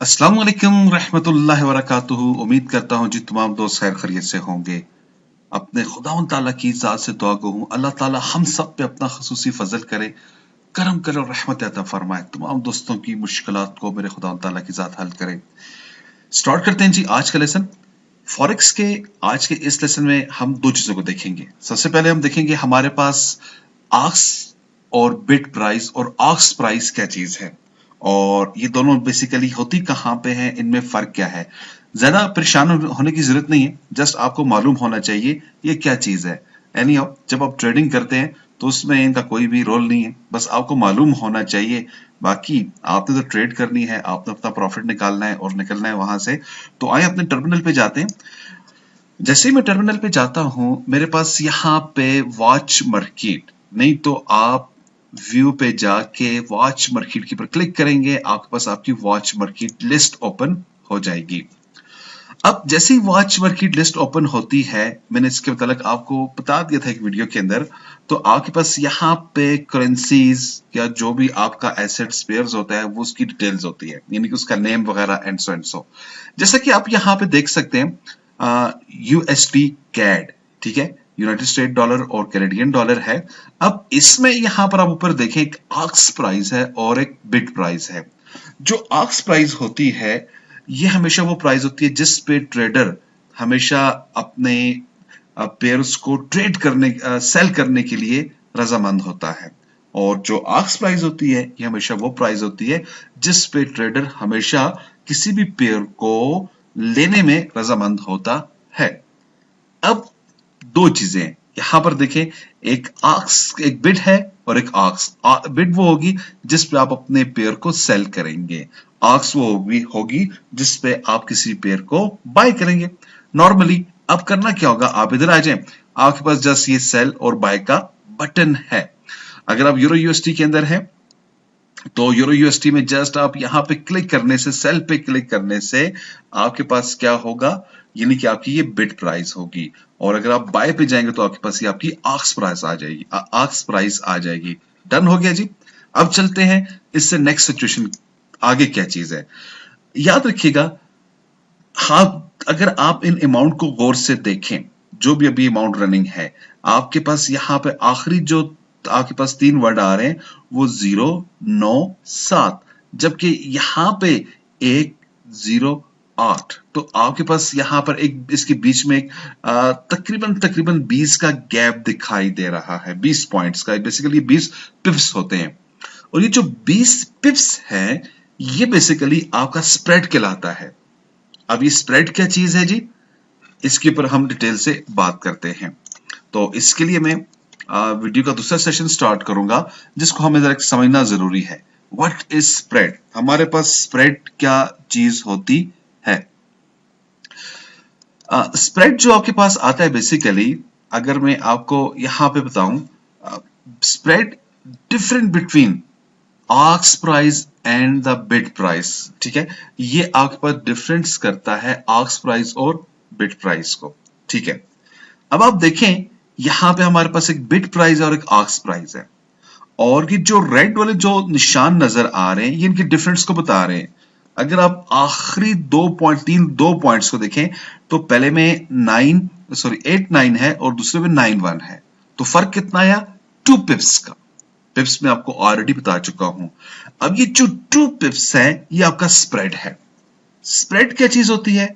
अस्सलाम वालेकुम रहमतुल्लाहि व बरकातुहू। उम्मीद करता हूँ जी तमाम दोस्त खैर खैरियत से होंगे। अपने खुदावंद ताला की ज़ात से दुआ गो हूँ अल्लाह ताला हम सब पे अपना खसूसी फजल करे, करम करे और रहमत अता फरमाए। तमाम दोस्तों की मुश्किलात को मेरे खुदावंद ताला की ज़ात हल करे। स्टार्ट करते हैं जी आज का लेसन। फॉरेक्स के आज के इस लेसन में हम दो चीजों को देखेंगे। सबसे पहले हम देखेंगे हमारे पास आस्क और बिड प्राइस और आस्क प्राइस क्या चीज है और ये दोनों बेसिकली होती कहाँ पे हैं, इनमें फर्क क्या है। ज्यादा परेशान होने की जरूरत नहीं है, जस्ट आपको मालूम होना चाहिए ये क्या चीज है। एनी जब आप ट्रेडिंग करते हैं तो उसमें इनका कोई भी रोल नहीं है, बस आपको मालूम होना चाहिए। बाकी आपने तो ट्रेड करनी है, आपने अपना प्रॉफिट निकालना है और निकलना है वहां से। तो आए अपने टर्मिनल पे जाते हैं। जैसे ही मैं टर्मिनल पे जाता हूं मेरे पास यहाँ पे वॉच मार्केट, नहीं तो आप व्यू पे जाके वॉच मार्केट के ऊपर क्लिक करेंगे, आपके पास आपकी वॉच मार्केट लिस्ट ओपन हो जाएगी। अब जैसे ही वॉच मार्केट लिस्ट ओपन होती है, मैंने इसके मतलब आपको बता दिया था एक वीडियो के अंदर, तो आपके पास यहाँ पे करेंसीज या जो भी आपका एसेट्स पेयर्स होता है वो उसकी डिटेल्स होती है, यानी कि उसका नेम वगैरह एंड सो। जैसा कि आप यहाँ पे देख सकते हैं यूएसडी कैड, ठीक है, यूनाइटेड स्टेट डॉलर और कैनेडियन डॉलर है। अब इसमें यहाँ पर आप ऊपर देखें एक आस्क प्राइस है और एक बिड प्राइस है। जो आस्क प्राइस होती है ये हमेशा वो प्राइस होती है जिस पे ट्रेडर हमेशा अपने पेयर्स को ट्रेड करने सेल करने के लिए रजामंद होता है। और जो आस्क प्राइस होती है ये हमेशा वो प्राइस होती है जिस पे ट्रेडर हमेशा किसी भी पेयर को लेने में रजामंद होता है। अब दो चीजें यहां पर देखें, एक आस्क एक बिड है और एक आस्क। बिड वो होगी जिस पे आप अपने पेयर को सेल करेंगे, आस्क वो होगी जिस पे आप किसी पेयर को बाय करेंगे नॉर्मली। अब करना क्या होगा, आप इधर आ जाएं, आपके पास जस्ट ये सेल और बाय का बटन है। अगर आप यूरो यूएसटी के अंदर हैं तो यूरो यूएसटी में जस्ट आप यहां पे क्लिक करने से, सेल पे क्लिक करने से आपके पास क्या होगा, यानी कि आपकी ये बिड प्राइस होगी। और अगर आप बाय पे जाएंगे तो आपके पास ये आपकी आस्क प्राइस आ जाएगी, आस्क प्राइस आ जाएगी। डन हो गया जी। अब चलते हैं इससे नेक्स्ट सिचुएशन, आगे क्या चीज है याद रखिएगा। हाँ, अगर आप इन अमाउंट को गौर से देखें, जो भी अभी अमाउंट रनिंग है, आपके पास यहाँ पे आखिरी जो आपके पास तीन वर्ड आ रहे हैं वो 097, जबकि यहां पे 108। तो आपके पास यहां पर एक इसके बीच में एक तकरीबन तकरीबन 20 का गैप दिखाई दे रहा है, 20 पॉइंट्स का। बेसिकली 20 पिप्स होते हैं और ये जो 20 पिप्स है ये बेसिकली आपका स्प्रेड कहलाता है। अब ये स्प्रेड क्या चीज है जी, इसके ऊपर हम डिटेल से बात करते हैं। तो इसके लिए मैं वीडियो का दूसरा सेशन स्टार्ट करूंगा जिसको हमें जरा समझना जरूरी है। व्हाट इज स्प्रेड, हमारे पास स्प्रेड क्या चीज होती है। स्प्रेड जो आपके पास आता है बेसिकली, अगर मैं आपको यहां पे बताऊं, spread different between ask price and the bid price, ठीक है, ये आपके पास डिफरेंस करता है आस्क प्राइस और बिड प्राइस को, ठीक है। अब आप देखें यहां पे हमारे पास एक बिड प्राइस और एक आस्क प्राइस है, और ये जो रेड वाले जो निशान नजर आ रहे हैं ये इनके डिफरेंस को बता रहे हैं। अगर आप आखिरी 2 पॉइंट्स को देखें तो पहले में 8-9 है और दूसरे में 9-1 है, तो फर्क कितना आया, 2 पिप्स का। पिप्स में आपको ऑलरेडी बता चुका हूं। अब ये जो 2 पिप्स है ये आपका स्प्रेड है। स्प्रेड क्या चीज होती है,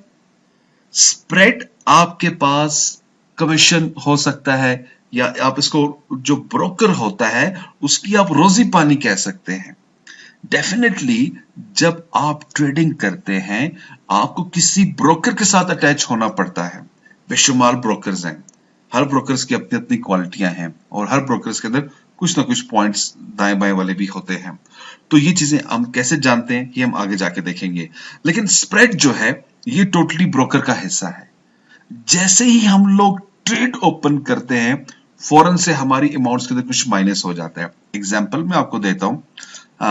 स्प्रेड आपके पास कमीशन हो सकता है या आप इसको जो ब्रोकर होता है उसकी आप रोजी पानी कह सकते हैं। डेफिनेटली जब आप ट्रेडिंग करते हैं आपको किसी ब्रोकर के साथ अटैच होना पड़ता है। बेशुमार ब्रोकर्स हैं, हर ब्रोकर्स की अपनी अपनी क्वालिटियां हैं और हर ब्रोकर्स के अंदर कुछ ना कुछ पॉइंट्स दाएं बाएं वाले भी होते हैं। तो ये चीजें हम कैसे जानते हैं ये हम आगे जाके देखेंगे। लेकिन स्प्रेड जो है ये टोटली ब्रोकर का हिस्सा है। जैसे ही हम लोग ट्रेड ओपन करते हैं फौरन से हमारी अमाउंट्स के अंदर कुछ माइनस हो जाता है। एग्जांपल मैं आपको देता हूं,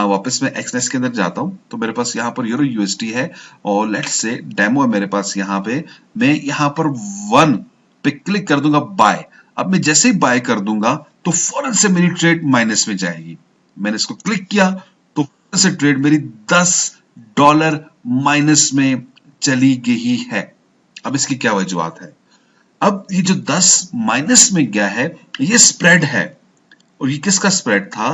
वापस मैं एक्सनेस के अंदर जाता हूं तो मेरे पास यहाँ पर यूरो यूएसडी है और लेट्स से डेमो है मेरे पास। यहाँ पे मैं यहाँ पर 1 पे क्लिक कर दूंगा बाय। अब मैं जैसे ही बाय कर दूंगा तो फौरन से मेरी ट्रेड माइनस में जाएगी। मैंने इसको क्लिक किया तो फौरन से ट्रेड मेरी 10 डॉलर माइनस में चली गई है। अब इसकी क्या वजूहत है? अब ये जो 10 माइनस में गया है, ये स्प्रेड है। और ये किसका स्प्रेड था?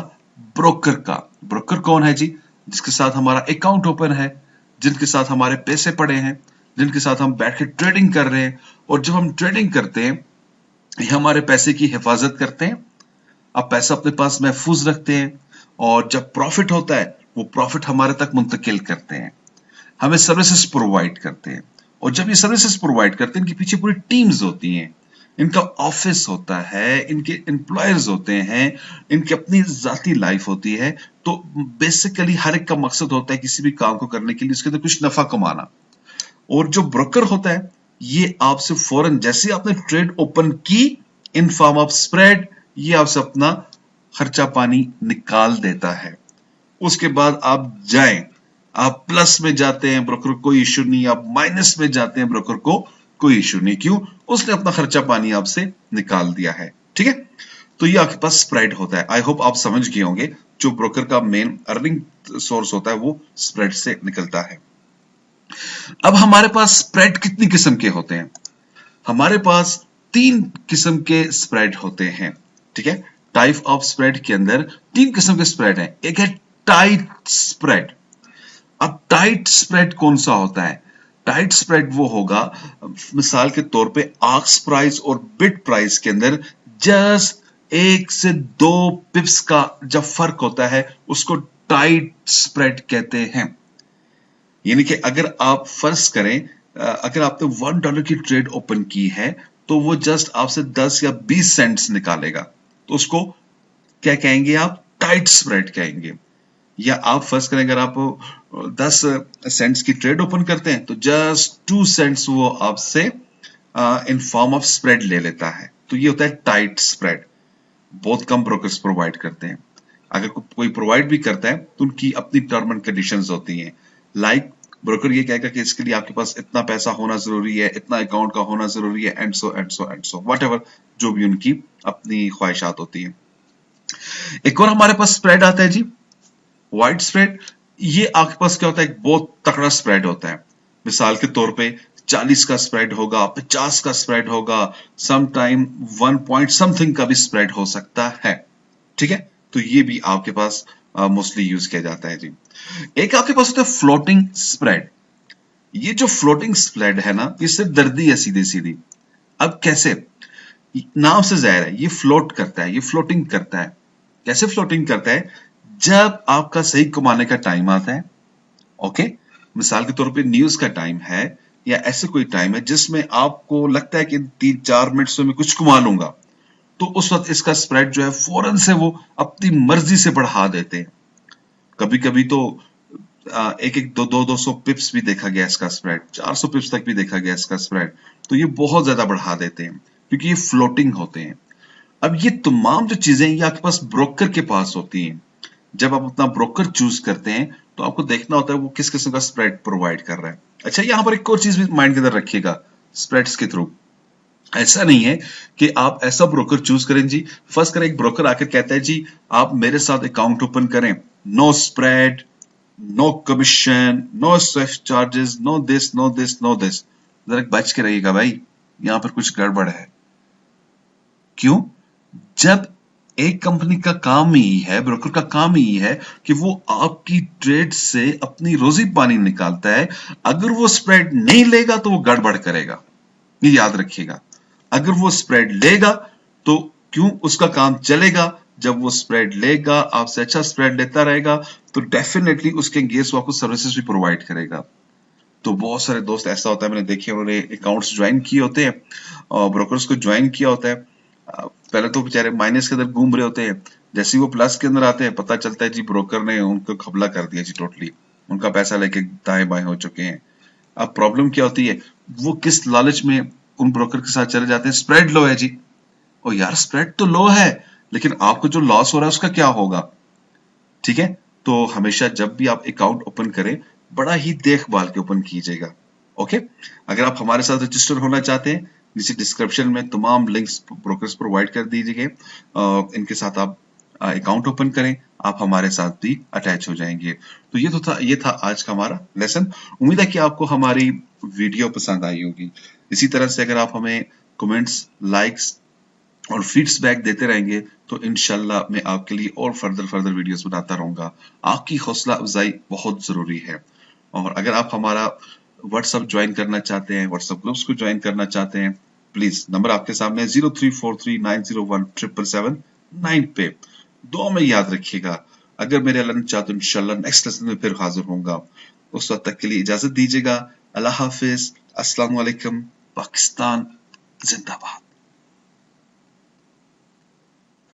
ब्रोकर का। ब्रोकर कौन है जी? जिसके साथ हमारा अकाउंट ओपन है, जिनके साथ हमारे पैसे पड़े हैं, जिनके साथ हम बैठ के ट्रेडिंग कर रहे हैं। और जब हम ट्रेडिंग करते हैं, ये हमारे पैसे की हिफाजत करते हैं। आप पैसा अपने पास महफूज रखते हैं, और जब प्रॉफिट होता है, वो प्रॉफिट हमारे तक मुंतकिल करते हैं, हमें सर्विसेज प्रोवाइड करते हैं। और जब ये सर्विसेज प्रोवाइड करते हैं, इनके पीछे पूरी टीम्स होती हैं, इनका ऑफिस होता है, इनके एम्प्लॉयर्स होते हैं, इनकी अपनी जाती लाइफ होती है। तो बेसिकली हर एक का मकसद होता है किसी भी काम को करने के लिए उसके अंदर कुछ नफा कमाना। और जो ब्रोकर होता है, ये आपसे फौरन जैसे आपने ट्रेड ओपन की इन फॉर्म ऑफ स्प्रेड, ये आपसे अपना खर्चा पानी निकाल देता है। उसके बाद आप जाएं, आप प्लस में जाते हैं, ब्रोकर को कोई इश्यू नहीं, आप माइनस में जाते हैं, ब्रोकर को कोई इश्यू नहीं। क्यों? उसने अपना खर्चा पानी आपसे निकाल दिया है। ठीक है, तो ये आपके पास स्प्रेड होता है। आई होप आप समझ गए होंगे, जो ब्रोकर का मेन अर्निंग सोर्स होता है वो स्प्रेड से निकलता है। अब हमारे पास स्प्रेड कितनी किस्म के होते हैं? हमारे पास 3 किस्म के स्प्रेड होते हैं। ठीक है, टाइप ऑफ स्प्रेड के अंदर 3 किस्म के स्प्रेड हैं। एक है टाइट स्प्रेड। अब टाइट स्प्रेड कौन सा होता है? टाइट स्प्रेड वो होगा, मिसाल के तौर पे आस्क प्राइस और बिड प्राइस के अंदर जस्ट 1 से 2 पिप्स का जब फर्क होता है, उसको टाइट स्प्रेड कहते हैं। यानी कि अगर आप फर्ज करें, अगर आपने $1 की ट्रेड ओपन की है, तो वो जस्ट आपसे 10 या 20 सेंट्स निकालेगा, तो उसको क्या कहेंगे? आप टाइट स्प्रेड कहेंगे। या आप फर्ज करें, अगर आप 10 सेंट्स की ट्रेड ओपन करते हैं, तो जस्ट 2 सेंट्स वो आपसे इन फॉर्म ऑफ स्प्रेड ले लेता है। तो ये होता है टाइट स्प्रेड। बहुत कम ब्रोकर्स प्रोवाइड करते हैं। अगर कोई प्रोवाइड भी करता है, तो उनकी अपनी टर्म एंड कंडीशंस होती हैं। लाइक ब्रोकर ये कहेगा कि इसके लिए आपके पास इतना पैसा होना जरूरी है, इतना अकाउंट का होना जरूरी है, एंड सो व्हाटएवर, जो भी उनकी अपनी ख्वाहिशात होती हैं। एक और हमारे पास स्प्रेड आता है जी, वाइड स्प्रेड। ये आपके पास क्या होता है? एक बहुत तगड़ा स्प्रेड होता है। मिसाल के तौर पे 40 का स्प्रेड होगा, 50 का स्प्रेड होगा, सम टाइम 1 पॉइंट समथिंग का भी स्प्रेड हो सकता है। ठीक है, तो ये भी आपके पास मोस्टली यूज किया जाता है जी। एक आपके पास होता है फ्लोटिंग स्प्रेड। ये जो फ्लोटिंग स्प्रेड है ना, ये सिर्फ दर्दी है सीधी सीधी। अब कैसे? नाम से जाहिर है, ये फ्लोट करता है, ये फ्लोटिंग करता है। कैसे फ्लोटिंग करता है? जब आपका सही कमाने का टाइम आता है, ओके, मिसाल के तौर पे न्यूज का टाइम है, या ऐसे कोई टाइम है जिसमें आपको लगता है कि 3-4 मिनट में कुछ कमा लूंगा, तो उस वक्त इसका स्प्रेड जो है फौरन से वो अपनी मर्जी से बढ़ा देते हैं। कभी कभी तो एक एक 200 पिप्स भी देखा गया इसका स्प्रेड, 400 पिप्स तक भी देखा गया इसका स्प्रेड। तो ये बहुत ज्यादा बढ़ा देते हैं, क्योंकि ये फ्लोटिंग होते हैं। अब ये तमाम जो चीजें ये आपके पास ब्रोकर के पास होती हैं। जब आप अपना ब्रोकर चूज करते हैं, तो आपको देखना होता है वो किस किस्म का स्प्रेड प्रोवाइड कर रहा है। अच्छा, यहां पर एक और चीज भी माइंड के अंदर रखिएगा, स्प्रेड्स के थ्रू ऐसा नहीं है कि आप ऐसा ब्रोकर चूज करें जी। फर्स्ट करें, एक ब्रोकर आकर कहता है जी आप मेरे साथ अकाउंट ओपन करें, no spread, no commission, no SWIFT charges, no this no this no this. जरा बच के रहिएगा भाई, यहां पर कुछ गड़बड़ है। क्यों? जब एक कंपनी का काम ही है, ब्रोकर का काम ही है कि वो आपकी ट्रेड से अपनी रोजी पानी निकालता है। अगर वो स्प्रेड नहीं लेगा तो वो गड़बड़ करेगा, ये याद रखिएगा। अगर वो स्प्रेड लेगा तो क्यों उसका काम चलेगा? जब वो स्प्रेड लेगा, आपसे अच्छा स्प्रेड लेता रहेगा, तो डेफिनेटली उसके अगेंस्ट वो आपको सर्विसेज भी प्रोवाइड करेगा। तो बहुत सारे दोस्त ऐसा होता है, मैंने देखे, उन्होंने अकाउंट्स ज्वाइन किए होते हैं और ब्रोकर्स को ज्वाइन किया होता है। पहले तो बेचारे माइनस के अंदर घूम रहे होते हैं, जैसे ही वो प्लस के अंदर आते हैं, पता चलता है जी ब्रोकर ने उनको खबला कर दिया जी, टोटली उनका पैसा लेके दाएं बाएं हो चुके हैं। अब प्रॉब्लम क्या होती है, वो किस लालच में उन ब्रोकर के साथ चले जाते हैं, स्प्रेड लो है जी। ओ यार, स्प्रेड तो लो है, लेकिन आपको जो लॉस हो रहा है उसका क्या होगा? ठीक है, तो हमेशा जब भी आप अकाउंट ओपन करें, बड़ा ही देखभाल के ओपन कीजिएगा। ओके, अगर आप हमारे साथ रजिस्टर होना चाहते हैं, नीचे डिस्क्रिप्शन में तमाम लिंक्स ब्रोकर्स प्रोवाइड कर दीजिए, इनके साथ आप अकाउंट ओपन करें, आप हमारे साथ भी अटैच हो जाएंगे। तो ये था आज का हमारा लेसन। उम्मीद है कि आपको हमारी वीडियो पसंद आई होगी। इसी तरह से अगर आप हमें कमेंट्स, लाइक्स और फीडबैक देते रहेंगे तो इंशाल्लाह मैं आपके लिए और फर्दर वीडियोस बनाता रहूंगा। आपकी हौसला अफजाई बहुत जरूरी है। और अगर आप हमारा व्हाट्सएप ज्वाइन करना चाहते हैं, व्हाट्सएप ग्रुप्स को ज्वाइन करना चाहते हैं, प्लीज नंबर आपके सामने है 0343901779 पे। दुआ में याद रखिएगा। अगर मेरे अल्लाह ने चाहा तो इंशाल्लाह नेक्स्ट लेसन में फिर हाजिर होऊंगा। उस वक्त तक के लिए इजाजत दीजिएगा। अल्लाह हाफिज। अस्सलाम वालेकुम। पाकिस्तान जिंदाबाद।